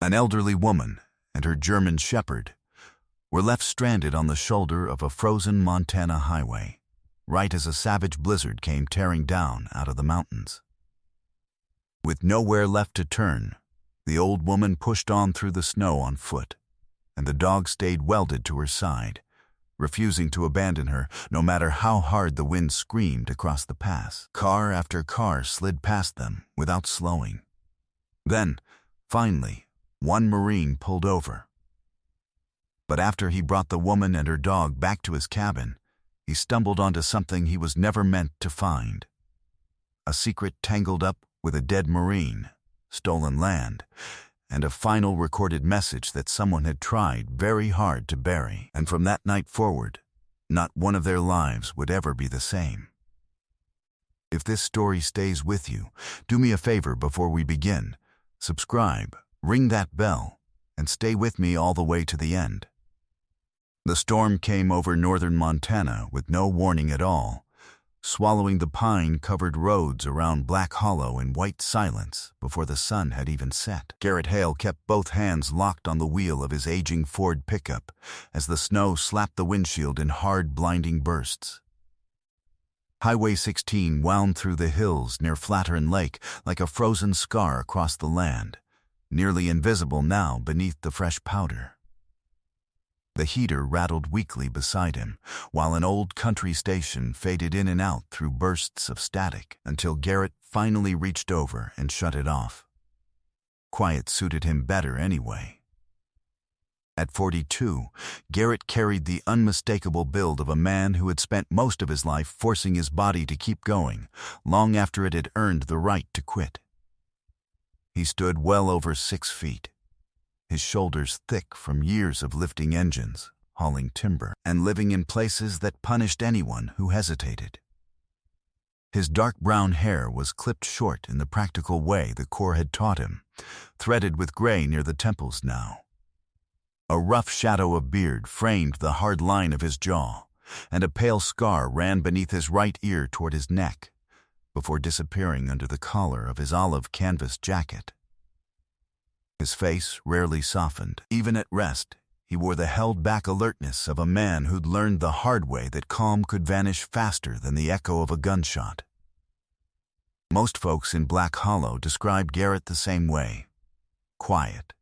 An elderly woman and her German shepherd were left stranded on the shoulder of a frozen Montana highway, right as a savage blizzard came tearing down out of the mountains. With nowhere left to turn, the old woman pushed on through the snow on foot, and the dog stayed welded to her side, refusing to abandon her no matter how hard the wind screamed across the pass. Car after car slid past them without slowing. Then, finally, one Marine pulled over. But after he brought the woman and her dog back to his cabin, he stumbled onto something he was never meant to find. A secret tangled up with a dead Marine, stolen land, and a final recorded message that someone had tried very hard to bury. And from that night forward, not one of their lives would ever be the same. If this story stays with you, do me a favor before we begin. Subscribe, ring that bell, and stay with me all the way to the end. The storm came over northern Montana with no warning at all, swallowing the pine-covered roads around Black Hollow in white silence before the sun had even set. Garrett Hale kept both hands locked on the wheel of his aging Ford pickup as the snow slapped the windshield in hard, blinding bursts. Highway 16 wound through the hills near Flathearn Lake like a frozen scar across the land, nearly invisible now beneath the fresh powder. The heater rattled weakly beside him, while an old country station faded in and out through bursts of static until Garrett finally reached over and shut it off. Quiet suited him better anyway. At 42, Garrett carried the unmistakable build of a man who had spent most of his life forcing his body to keep going, long after it had earned the right to quit. He stood well over 6 feet, his shoulders thick from years of lifting engines, hauling timber, and living in places that punished anyone who hesitated. His dark brown hair was clipped short in the practical way the Corps had taught him, threaded with gray near the temples now. A rough shadow of beard framed the hard line of his jaw, and a pale scar ran beneath his right ear toward his neck, before disappearing under the collar of his olive canvas jacket. His face rarely softened. Even at rest, he wore the held-back alertness of a man who'd learned the hard way that calm could vanish faster than the echo of a gunshot. Most folks in Black Hollow described Garrett the same way. Quiet,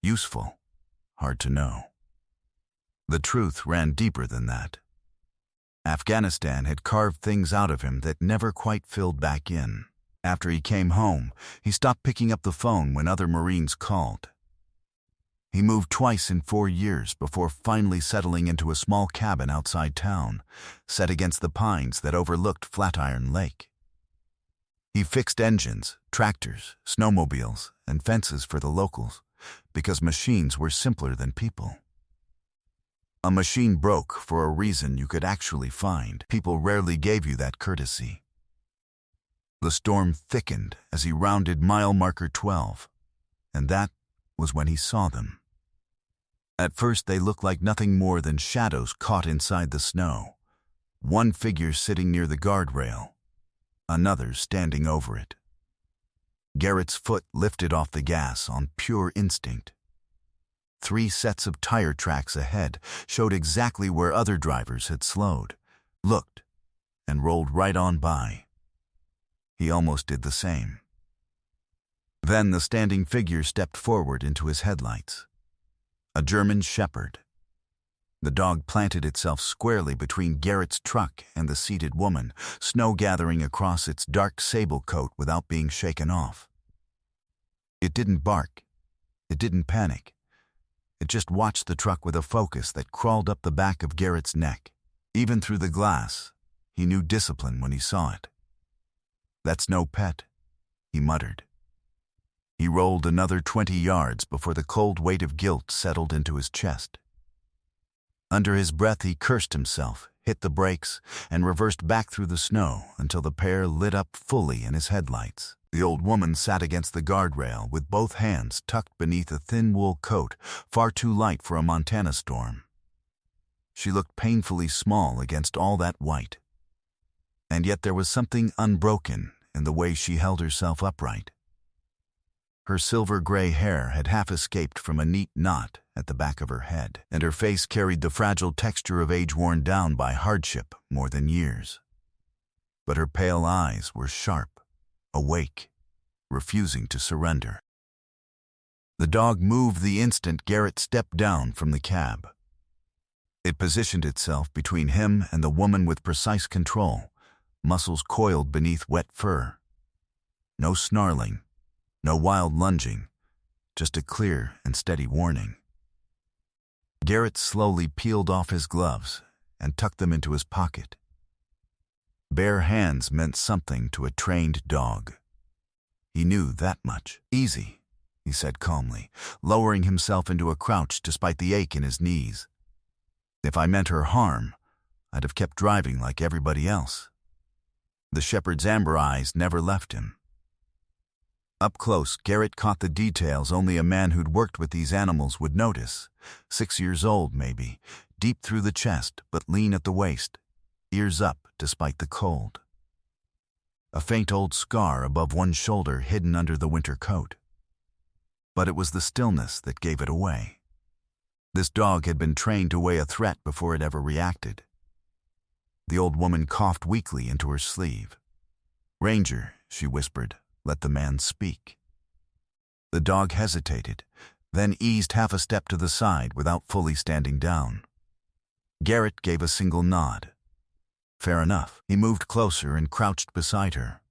useful, hard to know. The truth ran deeper than that. Afghanistan had carved things out of him that never quite filled back in. After he came home, he stopped picking up the phone when other Marines called. He moved twice in 4 years before finally settling into a small cabin outside town, set against the pines that overlooked Flathearn Lake. He fixed engines, tractors, snowmobiles, and fences for the locals, because machines were simpler than people. A machine broke for a reason you could actually find. People rarely gave you that courtesy. The storm thickened as he rounded mile marker 12, and that was when he saw them. At first they looked like nothing more than shadows caught inside the snow, one figure sitting near the guardrail, another standing over it. Garrett's foot lifted off the gas on pure instinct. 3 sets of tire tracks ahead showed exactly where other drivers had slowed, looked, and rolled right on by. He almost did the same. Then the standing figure stepped forward into his headlights. A German shepherd. The dog planted itself squarely between Garrett's truck and the seated woman, snow gathering across its dark sable coat without being shaken off. It didn't bark. It didn't panic. It just watched the truck with a focus that crawled up the back of Garrett's neck. Even through the glass, he knew discipline when he saw it. "That's no pet," he muttered. He rolled another 20 yards before the cold weight of guilt settled into his chest. Under his breath he cursed himself, hit the brakes, and reversed back through the snow until the pair lit up fully in his headlights. The old woman sat against the guardrail with both hands tucked beneath a thin wool coat far too light for a Montana storm. She looked painfully small against all that white. And yet there was something unbroken in the way she held herself upright. Her silver-gray hair had half escaped from a neat knot at the back of her head, and her face carried the fragile texture of age worn down by hardship more than years. But her pale eyes were sharp, awake, refusing to surrender. The dog moved the instant Garrett stepped down from the cab. It positioned itself between him and the woman with precise control, muscles coiled beneath wet fur. No snarling, no wild lunging, just a clear and steady warning. Garrett slowly peeled off his gloves and tucked them into his pocket. Bare hands meant something to a trained dog. He knew that much. "Easy," he said calmly, lowering himself into a crouch despite the ache in his knees. "If I meant her harm, I'd have kept driving like everybody else." The shepherd's amber eyes never left him. Up close, Garrett caught the details only a man who'd worked with these animals would notice. 6 years old, maybe, deep through the chest but lean at the waist, ears up despite the cold. A faint old scar above one shoulder hidden under the winter coat. But it was the stillness that gave it away. This dog had been trained to weigh a threat before it ever reacted. The old woman coughed weakly into her sleeve. "Ranger," she whispered, "let the man speak." The dog hesitated, then eased half a step to the side without fully standing down. Garrett gave a single nod. Fair enough. He moved closer and crouched beside her.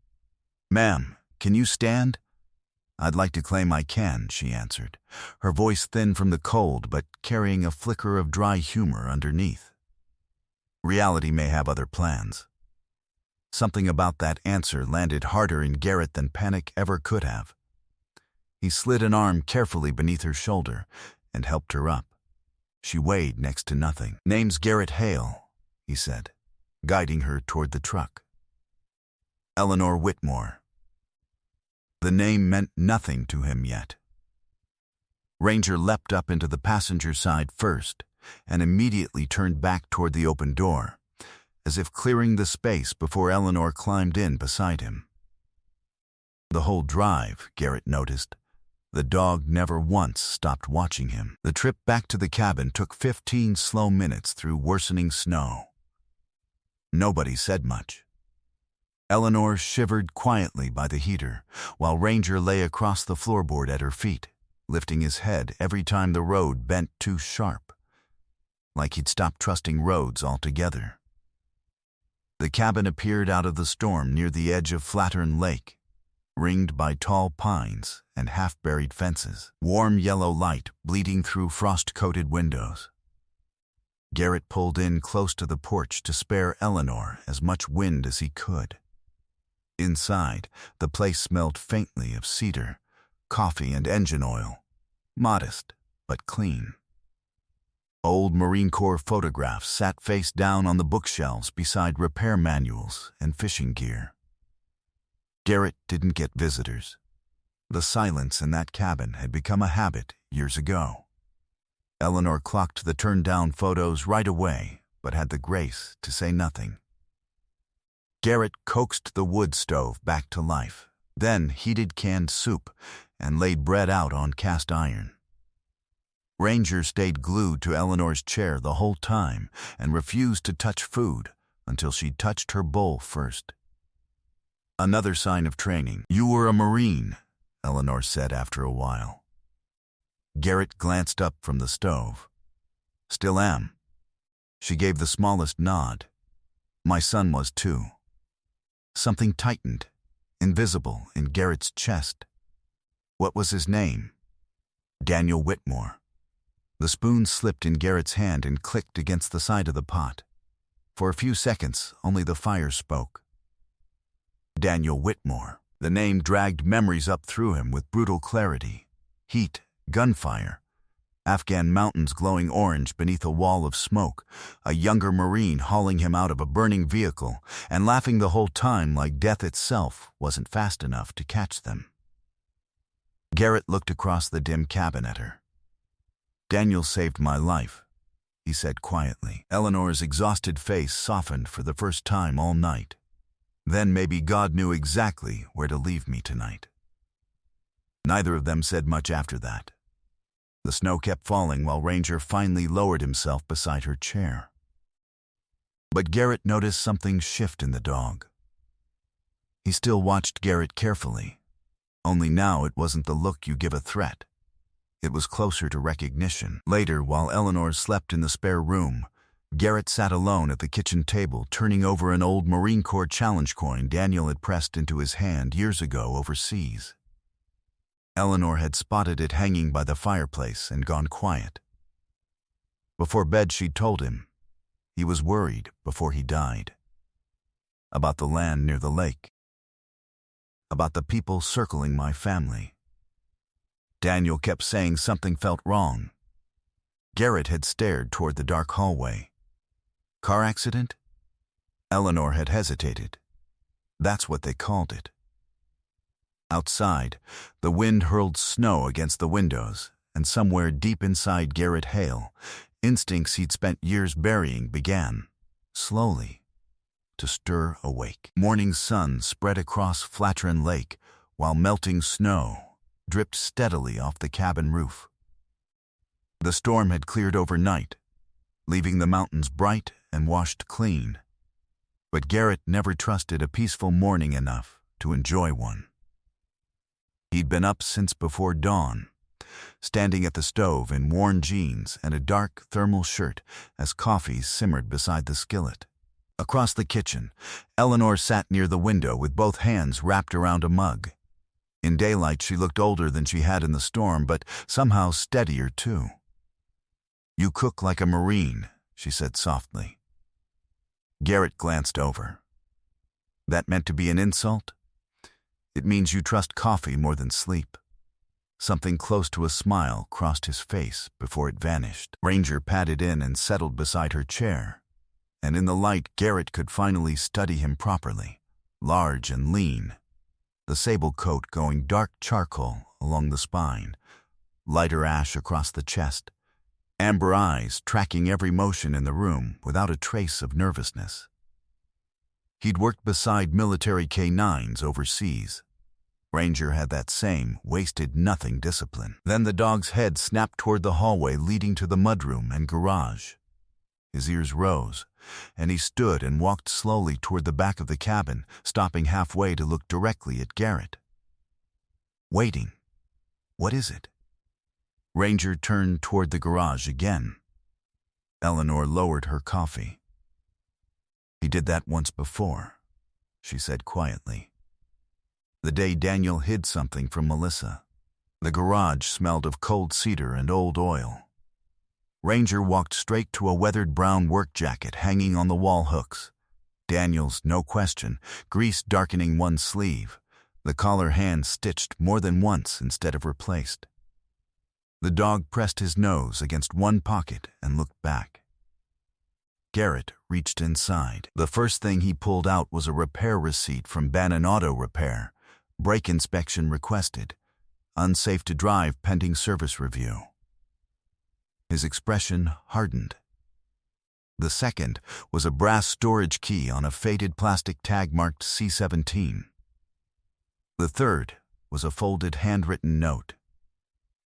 "Ma'am, can you stand?" "I'd like to claim I can," she answered, her voice thin from the cold but carrying a flicker of dry humor underneath. Reality may have other plans. Something about that answer landed harder in Garrett than panic ever could have. He slid an arm carefully beneath her shoulder and helped her up. She weighed next to nothing. "Name's Garrett Hale," he said, guiding her toward the truck. "Eleanor Whitmore." The name meant nothing to him yet. Ranger leapt up into the passenger side first and immediately turned back toward the open door, as if clearing the space before Eleanor climbed in beside him. The whole drive, Garrett noticed, the dog never once stopped watching him. The trip back to the cabin took 15 slow minutes through worsening snow. Nobody said much. Eleanor shivered quietly by the heater, while Ranger lay across the floorboard at her feet, lifting his head every time the road bent too sharp, like he'd stopped trusting roads altogether. The cabin appeared out of the storm near the edge of Flattern Lake, ringed by tall pines and half-buried fences, warm yellow light bleeding through frost-coated windows. Garrett pulled in close to the porch to spare Eleanor as much wind as he could. Inside, the place smelled faintly of cedar, coffee, and engine oil, modest but clean. Old Marine Corps photographs sat face down on the bookshelves beside repair manuals and fishing gear. Garrett didn't get visitors. The silence in that cabin had become a habit years ago. Eleanor clocked the turned-down photos right away, but had the grace to say nothing. Garrett coaxed the wood stove back to life, then heated canned soup and laid bread out on cast iron. Ranger stayed glued to Eleanor's chair the whole time and refused to touch food until she'd touched her bowl first. "Another sign of training. You were a Marine," Eleanor said after a while. Garrett glanced up from the stove. "Still am." She gave the smallest nod. "My son was too." Something tightened, invisible, in Garrett's chest. What was his name? Daniel Whitmore. The spoon slipped in Garrett's hand and clicked against the side of the pot. For a few seconds, only the fire spoke. Daniel Whitmore. The name dragged memories up through him with brutal clarity. Heat, gunfire, Afghan mountains glowing orange beneath a wall of smoke, a younger Marine hauling him out of a burning vehicle and laughing the whole time like death itself wasn't fast enough to catch them. Garrett looked across the dim cabin at her. "Daniel saved my life," he said quietly. Eleanor's exhausted face softened for the first time all night. "Then maybe God knew exactly where to leave me tonight." Neither of them said much after that. The snow kept falling while Ranger finally lowered himself beside her chair. But Garrett noticed something shift in the dog. He still watched Garrett carefully, only now it wasn't the look you give a threat. It was closer to recognition. Later, while Eleanor slept in the spare room, Garrett sat alone at the kitchen table, turning over an old Marine Corps challenge coin Daniel had pressed into his hand years ago overseas. Eleanor had spotted it hanging by the fireplace and gone quiet. Before bed, she'd told him he was worried before he died. About the land near the lake. About the people circling my family. Daniel kept saying something felt wrong. Garrett had stared toward the dark hallway. Car accident? Eleanor had hesitated. That's what they called it. Outside, the wind hurled snow against the windows, and somewhere deep inside Garrett Hale, instincts he'd spent years burying began, slowly, to stir awake. Morning sun spread across Flatron Lake, while melting snow dripped steadily off the cabin roof. The storm had cleared overnight, leaving the mountains bright and washed clean. But Garrett never trusted a peaceful morning enough to enjoy one. He'd been up since before dawn, standing at the stove in worn jeans and a dark thermal shirt as coffee simmered beside the skillet. Across the kitchen, Eleanor sat near the window with both hands wrapped around a mug. In daylight, she looked older than she had in the storm, but somehow steadier too. "You cook like a Marine," she said softly. Garrett glanced over. That meant to be an insult? It means you trust coffee more than sleep. Something close to a smile crossed his face before it vanished. Ranger padded in and settled beside her chair, and in the light Garrett could finally study him properly, large and lean, the sable coat going dark charcoal along the spine, lighter ash across the chest, amber eyes tracking every motion in the room without a trace of nervousness. He'd worked beside military K-9s overseas. Ranger had that same wasted-nothing discipline. Then the dog's head snapped toward the hallway leading to the mudroom and garage. His ears rose, and he stood and walked slowly toward the back of the cabin, stopping halfway to look directly at Garrett. Waiting. What is it? Ranger turned toward the garage again. Eleanor lowered her coffee. "He did that once before," she said quietly. "The day Daniel hid something from Melissa. The garage smelled of cold cedar and old oil." Ranger walked straight to a weathered brown work jacket hanging on the wall hooks. Daniel's, no question, grease darkening one sleeve, the collar hand stitched more than once instead of replaced. The dog pressed his nose against one pocket and looked back. Garrett reached inside. The first thing he pulled out was a repair receipt from Bannon Auto Repair. Brake inspection requested. Unsafe to drive pending service review. His expression hardened. The second was a brass storage key on a faded plastic tag marked C-17. The third was a folded handwritten note.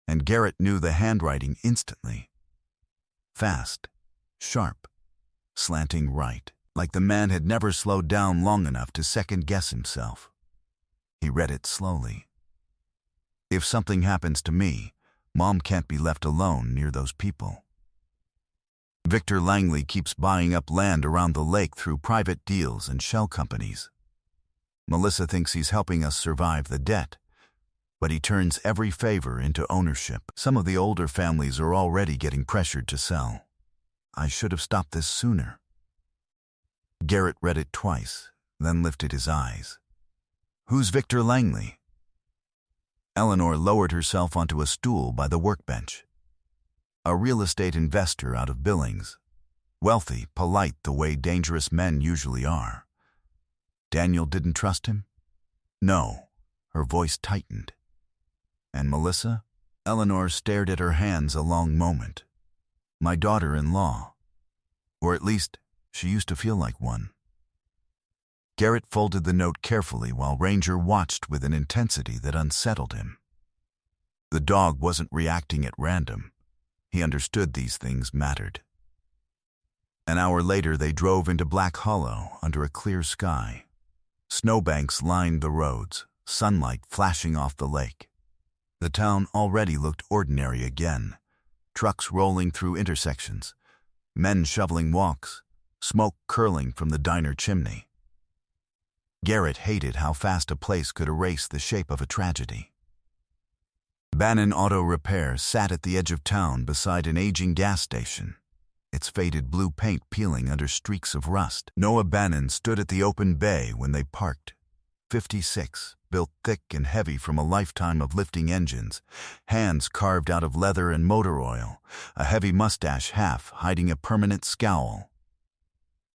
And Garrett knew the handwriting instantly. Fast, sharp, slanting right, like the man had never slowed down long enough to second-guess himself. He read it slowly. "If something happens to me, Mom can't be left alone near those people. Victor Langley keeps buying up land around the lake through private deals and shell companies. Melissa thinks he's helping us survive the debt, but he turns every favor into ownership. Some of the older families are already getting pressured to sell. I should have stopped this sooner." Garrett read it twice, then lifted his eyes. "Who's Victor Langley?" Eleanor lowered herself onto a stool by the workbench. A real estate investor out of Billings. Wealthy, polite the way dangerous men usually are. Daniel didn't trust him? No. Her voice tightened. And Melissa? Eleanor stared at her hands a long moment. My daughter-in-law. Or at least, she used to feel like one. Garrett folded the note carefully while Ranger watched with an intensity that unsettled him. The dog wasn't reacting at random. He understood these things mattered. An hour later, they drove into Black Hollow under a clear sky. Snowbanks lined the roads, sunlight flashing off the lake. The town already looked ordinary again. Trucks rolling through intersections, men shoveling walks, smoke curling from the diner chimney. Garrett hated how fast a place could erase the shape of a tragedy. Bannon Auto Repair sat at the edge of town beside an aging gas station, its faded blue paint peeling under streaks of rust. Noah Bannon stood at the open bay when they parked. 56, built thick and heavy from a lifetime of lifting engines, hands carved out of leather and motor oil, a heavy mustache half hiding a permanent scowl.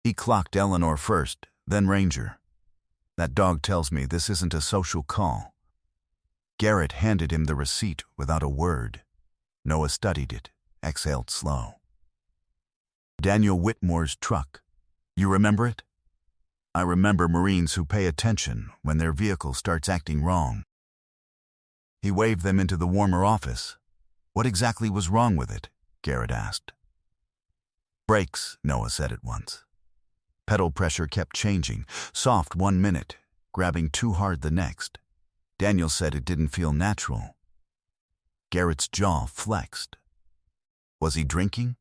He clocked Eleanor first, then Ranger. "That dog tells me this isn't a social call." Garrett handed him the receipt without a word. Noah studied it, exhaled slow. "Daniel Whitmore's truck. You remember it?" "I remember Marines who pay attention when their vehicle starts acting wrong." He waved them into the warmer office. "What exactly was wrong with it?" Garrett asked. "Brakes," Noah said at once. Pedal pressure kept changing, soft 1 minute, grabbing too hard the next. Daniel said it didn't feel natural. Garrett's jaw flexed. Was he drinking?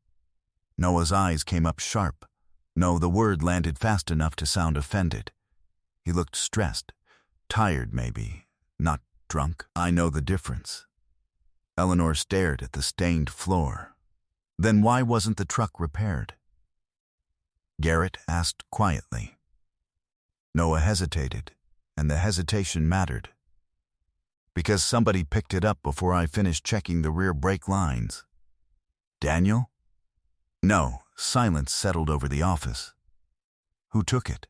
Noah's eyes came up sharp. No, the word landed fast enough to sound offended. He looked stressed, tired maybe, not drunk. "I know the difference." Eleanor stared at the stained floor. "Then why wasn't the truck repaired?" Garrett asked quietly. Noah hesitated, and the hesitation mattered. "Because somebody picked it up before I finished checking the rear brake lines." "Daniel?" "No." Silence settled over the office. "Who took it?"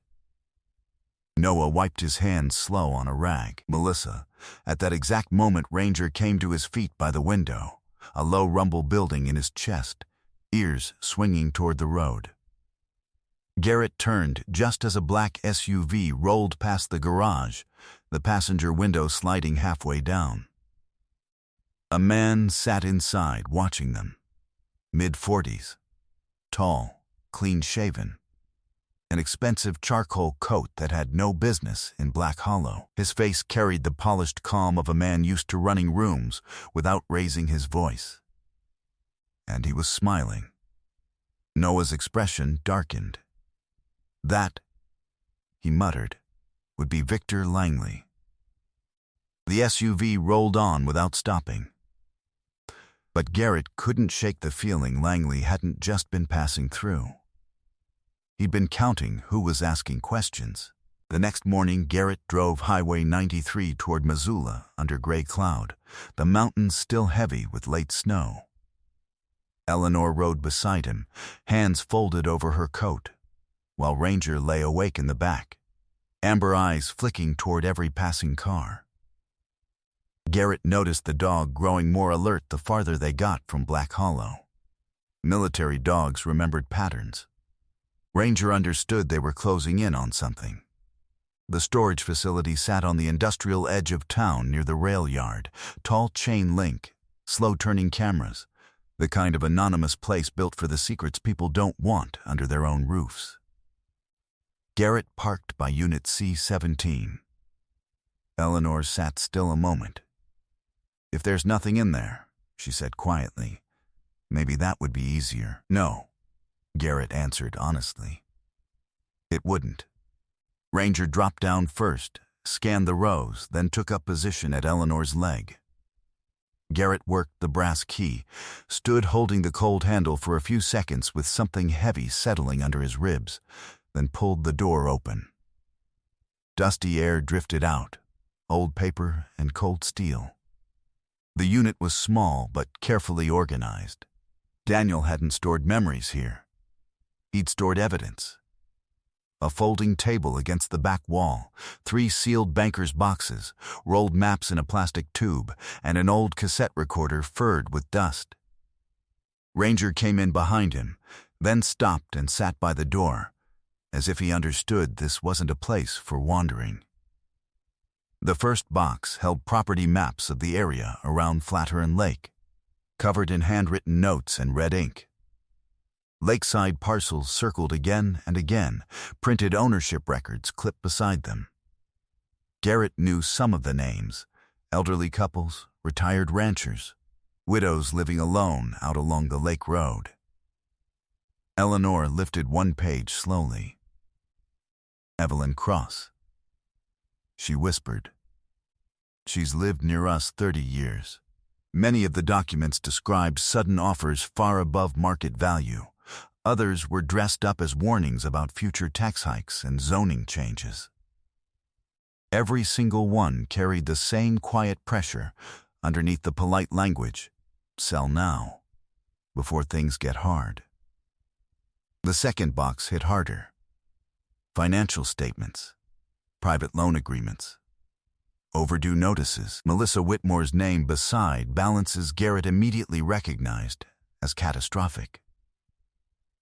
Noah wiped his hands slow on a rag. "Melissa." At that exact moment, Ranger came to his feet by the window, a low rumble building in his chest, ears swinging toward the road. Garrett turned just as a black SUV rolled past the garage, the passenger window sliding halfway down. A man sat inside watching them. Mid-40s. Tall, clean-shaven. An expensive charcoal coat that had no business in Black Hollow. His face carried the polished calm of a man used to running rooms without raising his voice. And he was smiling. Noah's expression darkened. "That," he muttered, "would be Victor Langley." The SUV rolled on without stopping. But Garrett couldn't shake the feeling Langley hadn't just been passing through. He'd been counting who was asking questions. The next morning, Garrett drove Highway 93 toward Missoula under gray cloud, the mountains still heavy with late snow. Eleanor rode beside him, hands folded over her coat, while Ranger lay awake in the back, amber eyes flicking toward every passing car. Garrett noticed the dog growing more alert the farther they got from Black Hollow. Military dogs remembered patterns. Ranger understood they were closing in on something. The storage facility sat on the industrial edge of town near the rail yard, tall chain link, slow-turning cameras, the kind of anonymous place built for the secrets people don't want under their own roofs. Garrett parked by Unit C-17. Eleanor sat still a moment. "If there's nothing in there," she said quietly, "maybe that would be easier." "No," Garrett answered honestly. "It wouldn't." Ranger dropped down first, scanned the rows, then took up position at Eleanor's leg. Garrett worked the brass key, stood holding the cold handle for a few seconds with something heavy settling under his ribs, then pulled the door open. Dusty air drifted out, old paper and cold steel. The unit was small but carefully organized. Daniel hadn't stored memories here. He'd stored evidence. A folding table against the back wall, 3 sealed banker's boxes, rolled maps in a plastic tube, and an old cassette recorder furred with dust. Ranger came in behind him, then stopped and sat by the door, as if he understood this wasn't a place for wandering. The first box held property maps of the area around Flatiron Lake, covered in handwritten notes and red ink. Lakeside parcels circled again and again, printed ownership records clipped beside them. Garrett knew some of the names: elderly couples, retired ranchers, widows living alone out along the lake road. Eleanor lifted one page slowly. Evelyn Cross. She whispered. She's lived near us 30 years. Many of the documents described sudden offers far above market value. Others were dressed up as warnings about future tax hikes and zoning changes. Every single one carried the same quiet pressure underneath the polite language: sell now, before things get hard. The second box hit harder. Financial statements, private loan agreements, overdue notices. Melissa Whitmore's name beside balances Garrett immediately recognized as catastrophic.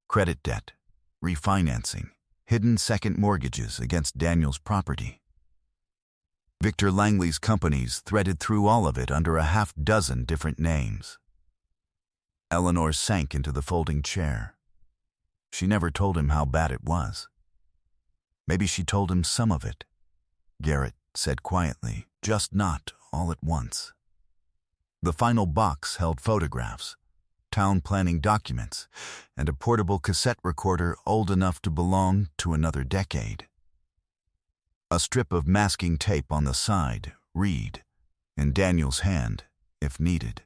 Credit debt, refinancing, hidden second mortgages against Daniel's property. Victor Langley's companies threaded through all of it under a half-dozen different names. Eleanor sank into the folding chair. She never told him how bad it was. Maybe she told him some of it, Garrett said quietly, just not all at once. The final box held photographs, town planning documents, and a portable cassette recorder old enough to belong to another decade. A strip of masking tape on the side, read, in Daniel's hand, if needed.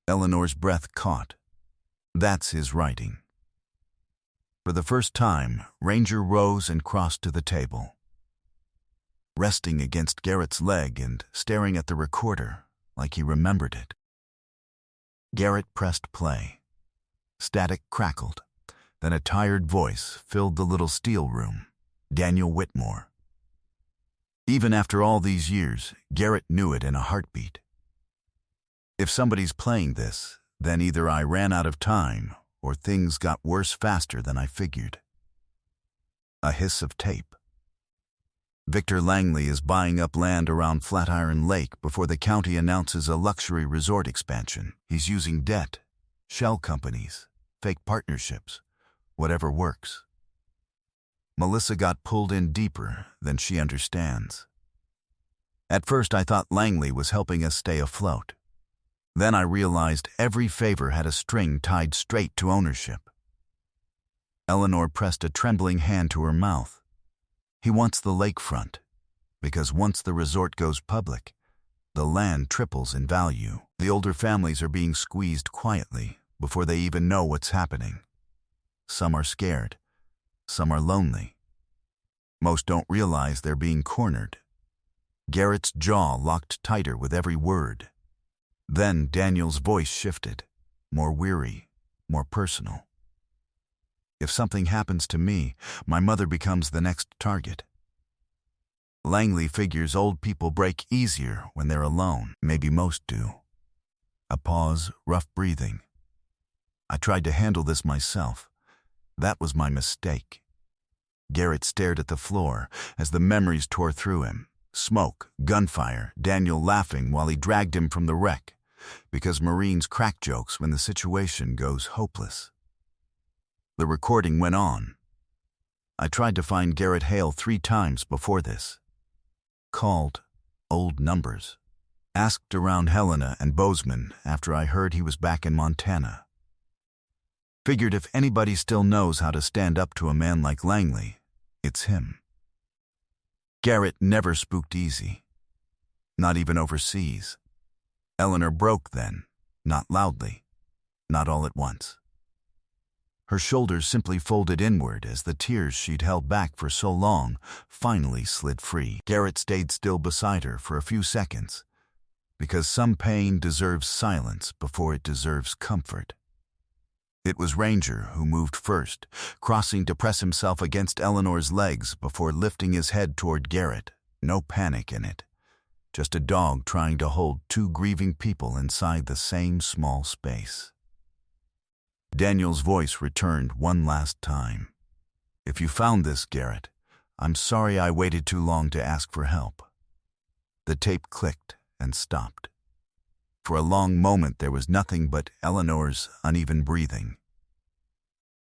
Eleanor's breath caught. That's his writing. For the first time, Ranger rose and crossed to the table. Resting against Garrett's leg and staring at the recorder like he remembered it. Garrett pressed play. Static crackled. Then a tired voice filled the little steel room. Daniel Whitmore. Even after all these years, Garrett knew it in a heartbeat. If somebody's playing this, then either I ran out of time or things got worse faster than I figured. A hiss of tape. Victor Langley is buying up land around Flatiron Lake before the county announces a luxury resort expansion. He's using debt, shell companies, fake partnerships, whatever works. Melissa got pulled in deeper than she understands. At first I thought Langley was helping us stay afloat. Then I realized every favor had a string tied straight to ownership. Eleanor pressed a trembling hand to her mouth. He wants the lakefront, because once the resort goes public, the land triples in value. The older families are being squeezed quietly before they even know what's happening. Some are scared. Some are lonely. Most don't realize they're being cornered. Garrett's jaw locked tighter with every word. Then Daniel's voice shifted, more weary, more personal. If something happens to me, my mother becomes the next target. Langley figures old people break easier when they're alone. Maybe most do. A pause, rough breathing. I tried to handle this myself. That was my mistake. Garrett stared at the floor as the memories tore through him. Smoke, gunfire, Daniel laughing while he dragged him from the wreck, because Marines crack jokes when the situation goes hopeless. The recording went on. I tried to find Garrett Hale 3 times before this. Called old numbers. Asked around Helena and Bozeman after I heard he was back in Montana. Figured if anybody still knows how to stand up to a man like Langley, it's him. Garrett never spooked easy. Not even overseas. Eleanor broke then, not loudly, not all at once. Her shoulders simply folded inward as the tears she'd held back for so long finally slid free. Garrett stayed still beside her for a few seconds, because some pain deserves silence before it deserves comfort. It was Ranger who moved first, crossing to press himself against Eleanor's legs before lifting his head toward Garrett. No panic in it. Just a dog trying to hold 2 grieving people inside the same small space. Daniel's voice returned one last time. If you found this, Garrett, I'm sorry I waited too long to ask for help. The tape clicked and stopped. For a long moment there was nothing but Eleanor's uneven breathing.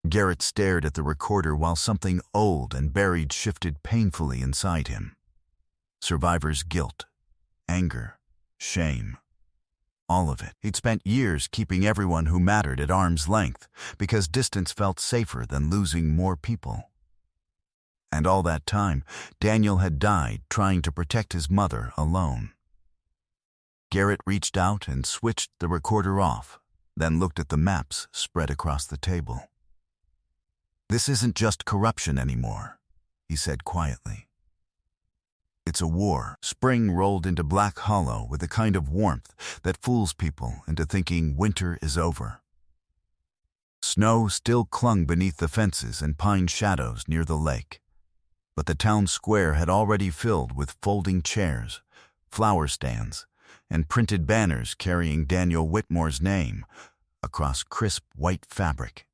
Garrett stared at the recorder while something old and buried shifted painfully inside him. Survivor's guilt, anger, shame. All of it. He'd spent years keeping everyone who mattered at arm's length because distance felt safer than losing more people. And all that time, Daniel had died trying to protect his mother alone. Garrett reached out and switched the recorder off, then looked at the maps spread across the table. "This isn't just corruption anymore," he said quietly. "It's a war." Spring rolled into Black Hollow with a kind of warmth that fools people into thinking winter is over. Snow still clung beneath the fences and pine shadows near the lake, but the town square had already filled with folding chairs, flower stands, and printed banners carrying Daniel Whitmore's name across crisp white fabric.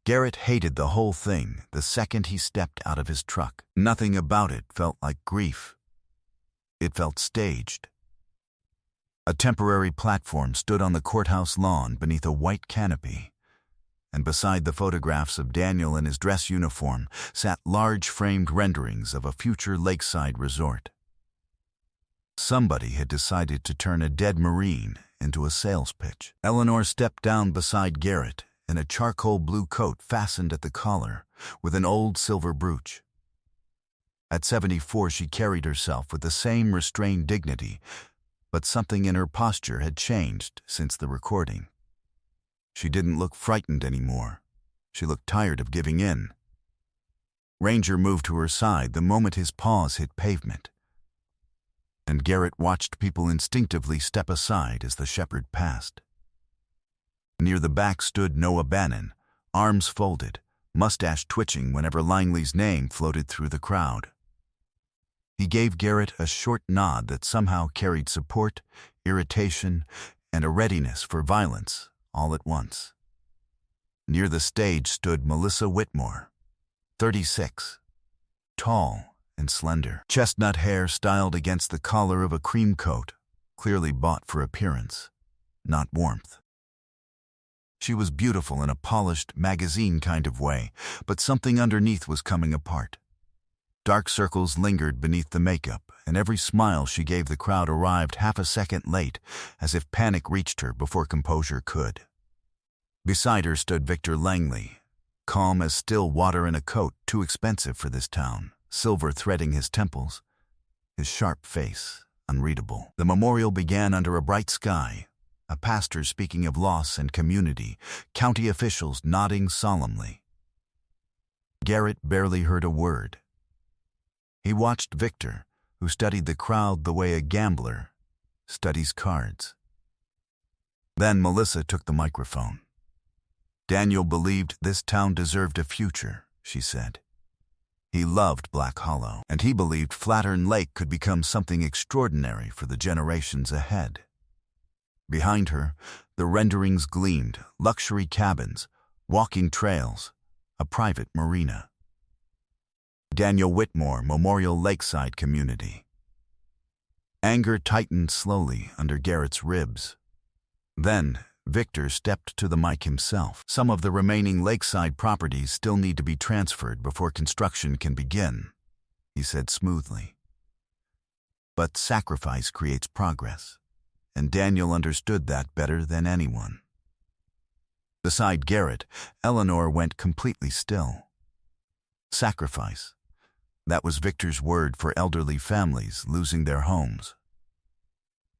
Garrett hated the whole thing the second he stepped out of his truck. Nothing about it felt like grief. It felt staged. A temporary platform stood on the courthouse lawn beneath a white canopy, and beside the photographs of Daniel in his dress uniform sat large framed renderings of a future lakeside resort. Somebody had decided to turn a dead Marine into a sales pitch. Eleanor stepped down beside Garrett in a charcoal blue coat fastened at the collar with an old silver brooch. At 74, she carried herself with the same restrained dignity, but something in her posture had changed since the recording. She didn't look frightened anymore. She looked tired of giving in. Ranger moved to her side the moment his paws hit pavement, and Garrett watched people instinctively step aside as the shepherd passed. Near the back stood Noah Bannon, arms folded, mustache twitching whenever Langley's name floated through the crowd. He gave Garrett a short nod that somehow carried support, irritation, and a readiness for violence all at once. Near the stage stood Melissa Whitmore, 36, tall and slender, chestnut hair styled against the collar of a cream coat, clearly bought for appearance, not warmth. She was beautiful in a polished, magazine kind of way, but something underneath was coming apart. Dark circles lingered beneath the makeup, and every smile she gave the crowd arrived half a second late, as if panic reached her before composure could. Beside her stood Victor Langley, calm as still water in a coat too expensive for this town, silver threading his temples, his sharp face unreadable. The memorial began under a bright sky, a pastor speaking of loss and community, county officials nodding solemnly. Garrett barely heard a word. He watched Victor, who studied the crowd the way a gambler studies cards. Then Melissa took the microphone. "Daniel believed this town deserved a future," she said. "He loved Black Hollow, and he believed Flattern Lake could become something extraordinary for the generations ahead." Behind her, the renderings gleamed, luxury cabins, walking trails, a private marina. Daniel Whitmore Memorial Lakeside Community. Anger tightened slowly under Garrett's ribs. Then, Victor stepped to the mic himself. "Some of the remaining lakeside properties still need to be transferred before construction can begin," he said smoothly. "But sacrifice creates progress, and Daniel understood that better than anyone." Beside Garrett, Eleanor went completely still. Sacrifice. That was Victor's word for elderly families losing their homes.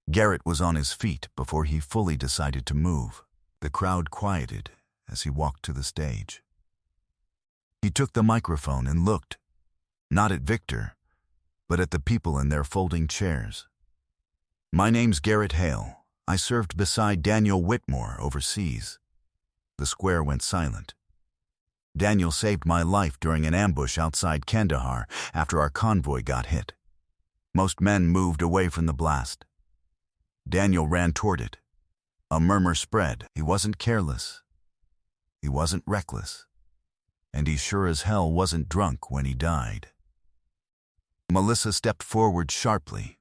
Garrett was on his feet before he fully decided to move. The crowd quieted as he walked to the stage. He took the microphone and looked, not at Victor, but at the people in their folding chairs. "My name's Garrett Hale. I served beside Daniel Whitmore overseas." The square went silent. "Daniel saved my life during an ambush outside Kandahar after our convoy got hit. Most men moved away from the blast. Daniel ran toward it. A murmur spread. He wasn't careless. He wasn't reckless. And he sure as hell wasn't drunk when he died." Melissa stepped forward sharply,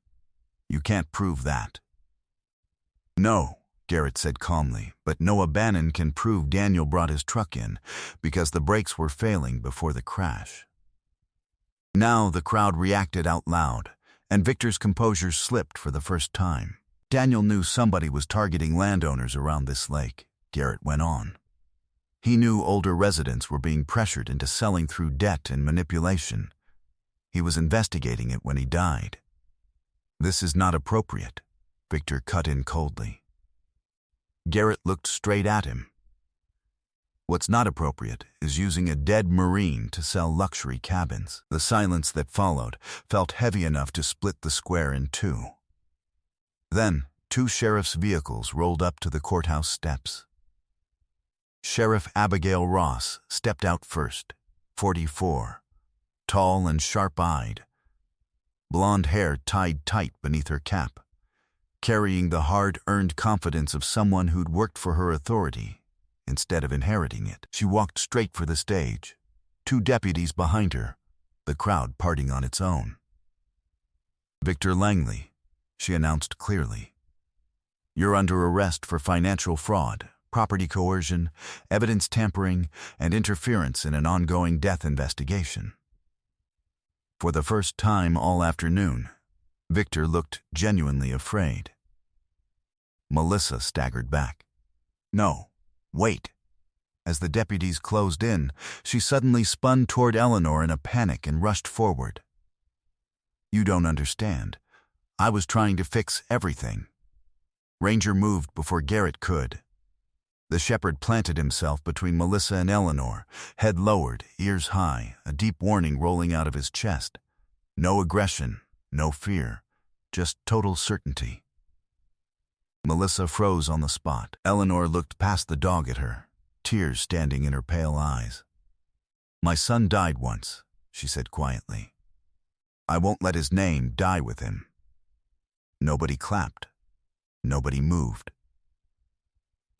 You can't prove that. No, Garrett said calmly, but Noah Bannon can prove Daniel brought his truck in because the brakes were failing before the crash. Now the crowd reacted out loud, and Victor's composure slipped for the first time. Daniel knew somebody was targeting landowners around this lake, Garrett went on. He knew older residents were being pressured into selling through debt and manipulation. He was investigating it when he died. This is not appropriate, Victor cut in coldly. Garrett looked straight at him. What's not appropriate is using a dead Marine to sell luxury cabins. The silence that followed felt heavy enough to split the square in two. Then, two sheriff's vehicles rolled up to the courthouse steps. Sheriff Abigail Ross stepped out first, 44, tall and sharp-eyed, blonde hair tied tight beneath her cap, carrying the hard-earned confidence of someone who'd worked for her authority instead of inheriting it. She walked straight for the stage, two deputies behind her, the crowd parting on its own. Victor Langley, she announced clearly. You're under arrest for financial fraud, property coercion, evidence tampering, and interference in an ongoing death investigation. For the first time all afternoon, Victor looked genuinely afraid. Melissa staggered back. No, wait. As the deputies closed in, she suddenly spun toward Eleanor in a panic and rushed forward. You don't understand. I was trying to fix everything. Ranger moved before Garrett could. The shepherd planted himself between Melissa and Eleanor, head lowered, ears high, a deep warning rolling out of his chest. No aggression, no fear, just total certainty. Melissa froze on the spot. Eleanor looked past the dog at her, tears standing in her pale eyes. My son died once, she said quietly. I won't let his name die with him. Nobody clapped. Nobody moved.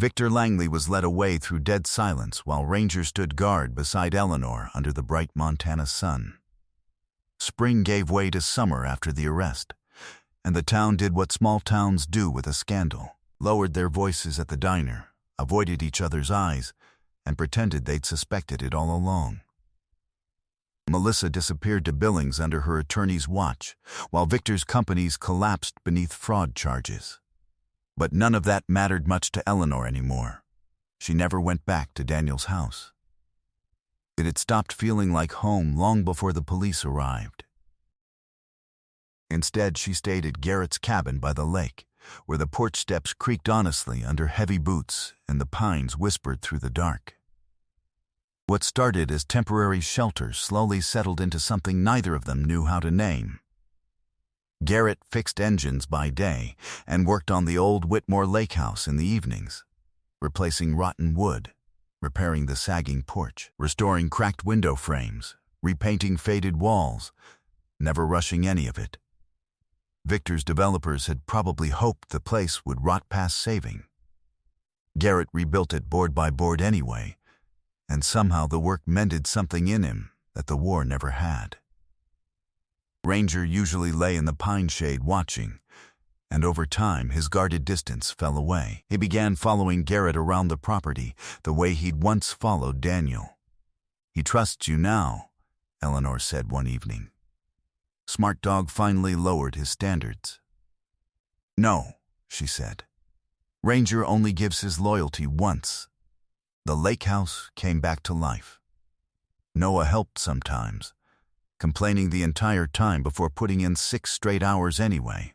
Victor Langley was led away through dead silence while Ranger stood guard beside Eleanor under the bright Montana sun. Spring gave way to summer after the arrest, and the town did what small towns do with a scandal, lowered their voices at the diner, avoided each other's eyes, and pretended they'd suspected it all along. Melissa disappeared to Billings under her attorney's watch, while Victor's companies collapsed beneath fraud charges. But none of that mattered much to Eleanor anymore. She never went back to Daniel's house. It had stopped feeling like home long before the police arrived. Instead, she stayed at Garrett's cabin by the lake, where the porch steps creaked honestly under heavy boots and the pines whispered through the dark. What started as temporary shelter slowly settled into something neither of them knew how to name. Garrett fixed engines by day and worked on the old Whitmore Lake house in the evenings, replacing rotten wood, repairing the sagging porch, restoring cracked window frames, repainting faded walls, never rushing any of it. Victor's developers had probably hoped the place would rot past saving. Garrett rebuilt it board by board anyway, and somehow the work mended something in him that the war never had. Ranger usually lay in the pine shade watching, and over time his guarded distance fell away. He began following Garrett around the property the way he'd once followed Daniel. He trusts you now, Eleanor said one evening. Smart Dog finally lowered his standards. No, she said. Ranger only gives his loyalty once. The lake house came back to life. Noah helped sometimes, complaining the entire time before putting in 6 straight hours anyway.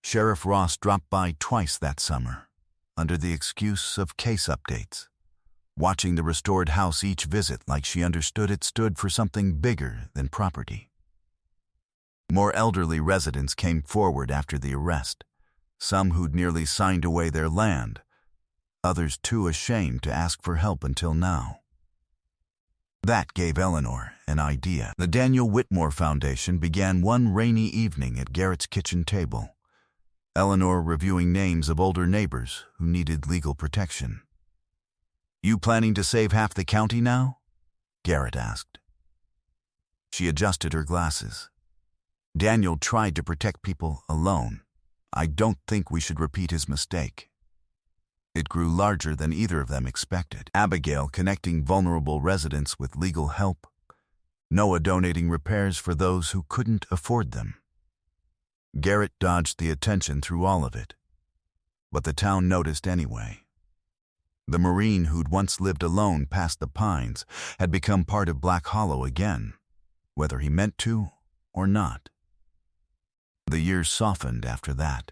Sheriff Ross dropped by twice that summer, under the excuse of case updates, watching the restored house each visit like she understood it stood for something bigger than property. More elderly residents came forward after the arrest, some who'd nearly signed away their land, others too ashamed to ask for help until now. That gave Eleanor an idea. The Daniel Whitmore Foundation began one rainy evening at Garrett's kitchen table, Eleanor reviewing names of older neighbors who needed legal protection. You planning to save half the county now? Garrett asked. She adjusted her glasses. Daniel tried to protect people alone, I don't think we should repeat his mistake. It grew larger than either of them expected. Abigail connecting vulnerable residents with legal help. Noah donating repairs for those who couldn't afford them. Garrett dodged the attention through all of it. But the town noticed anyway. The Marine who'd once lived alone past the pines had become part of Black Hollow again, whether he meant to or not. The years softened after that.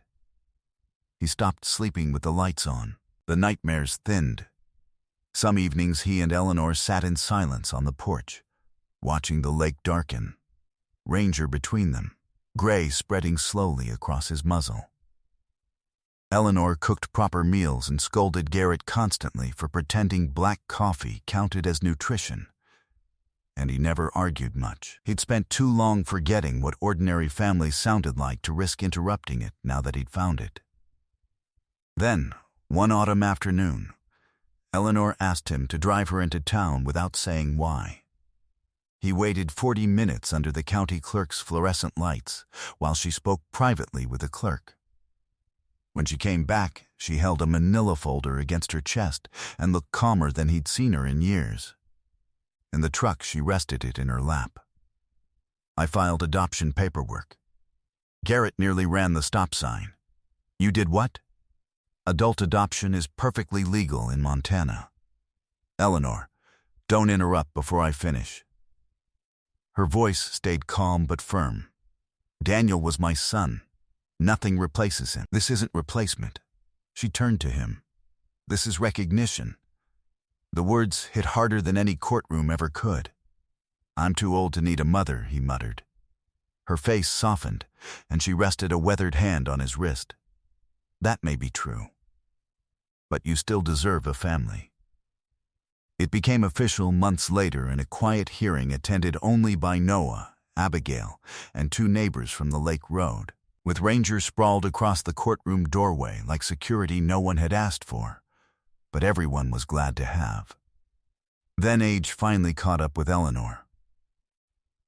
He stopped sleeping with the lights on. The nightmares thinned. Some evenings he and Eleanor sat in silence on the porch, watching the lake darken, Ranger between them, gray spreading slowly across his muzzle. Eleanor cooked proper meals and scolded Garrett constantly for pretending black coffee counted as nutrition. And he never argued much. He'd spent too long forgetting what ordinary family sounded like to risk interrupting it now that he'd found it. Then, one autumn afternoon, Eleanor asked him to drive her into town without saying why. He waited 40 minutes under the county clerk's fluorescent lights while she spoke privately with the clerk. When she came back, she held a manila folder against her chest and looked calmer than he'd seen her in years. In the truck, she rested it in her lap. I filed adoption paperwork. Garrett nearly ran the stop sign. You did what? Adult adoption is perfectly legal in Montana. Eleanor, don't interrupt before I finish. Her voice stayed calm but firm. Daniel was my son. Nothing replaces him. This isn't replacement. She turned to him. This is recognition. The words hit harder than any courtroom ever could. I'm too old to need a mother, he muttered. Her face softened, and she rested a weathered hand on his wrist. That may be true. But you still deserve a family. It became official months later in a quiet hearing attended only by Noah, Abigail, and 2 neighbors from the lake road, with rangers sprawled across the courtroom doorway like security no one had asked for, but everyone was glad to have. Then age finally caught up with Eleanor.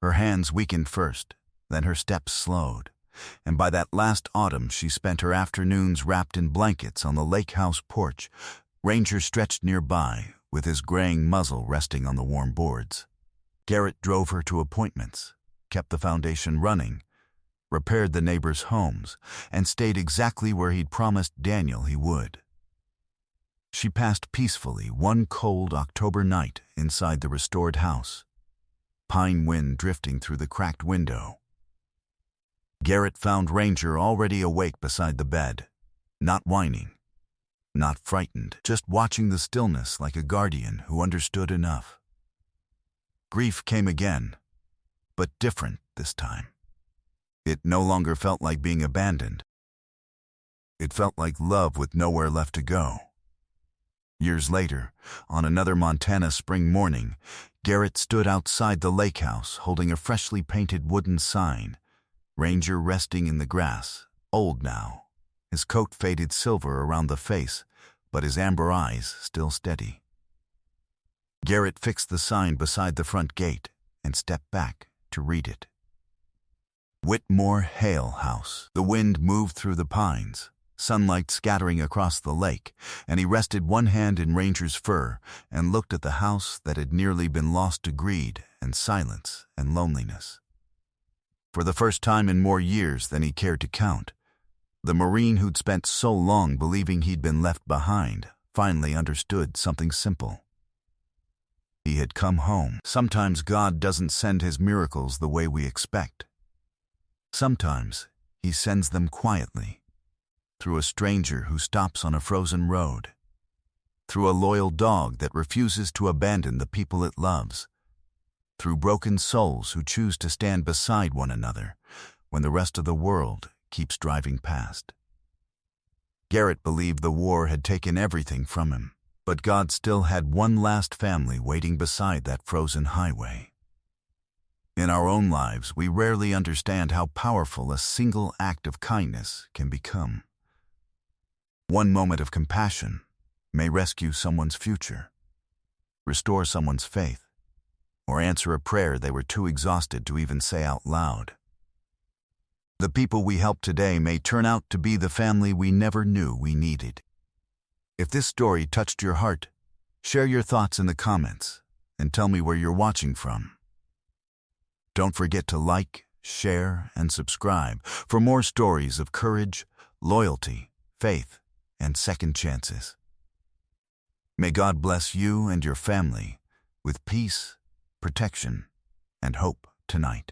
Her hands weakened first, then her steps slowed, and by that last autumn she spent her afternoons wrapped in blankets on the lake house porch, Ranger stretched nearby, with his graying muzzle resting on the warm boards. Garrett drove her to appointments, kept the foundation running, repaired the neighbors' homes, and stayed exactly where he'd promised Daniel he would. She passed peacefully one cold October night inside the restored house, pine wind drifting through the cracked window. Garrett found Ranger already awake beside the bed, not whining, not frightened, just watching the stillness like a guardian who understood enough. Grief came again, but different this time. It no longer felt like being abandoned. It felt like love with nowhere left to go. Years later, on another Montana spring morning, Garrett stood outside the lake house holding a freshly painted wooden sign, Ranger resting in the grass, old now, his coat faded silver around the face, but his amber eyes still steady. Garrett fixed the sign beside the front gate and stepped back to read it. Whitmore Hale House. The wind moved through the pines, sunlight scattering across the lake, and he rested one hand in Ranger's fur and looked at the house that had nearly been lost to greed and silence and loneliness. For the first time in more years than he cared to count, the Marine who'd spent so long believing he'd been left behind finally understood something simple. He had come home. Sometimes God doesn't send his miracles the way we expect. Sometimes he sends them quietly, through a stranger who stops on a frozen road, through a loyal dog that refuses to abandon the people it loves, through broken souls who choose to stand beside one another when the rest of the world keeps driving past. Garrett believed the war had taken everything from him, but God still had one last family waiting beside that frozen highway. In our own lives, we rarely understand how powerful a single act of kindness can become. One moment of compassion may rescue someone's future, restore someone's faith, or answer a prayer they were too exhausted to even say out loud. The people we help today may turn out to be the family we never knew we needed. If this story touched your heart, share your thoughts in the comments and tell me where you're watching from. Don't forget to like, share, and subscribe for more stories of courage, loyalty, faith, and second chances. May God bless you and your family with peace, protection, and hope tonight.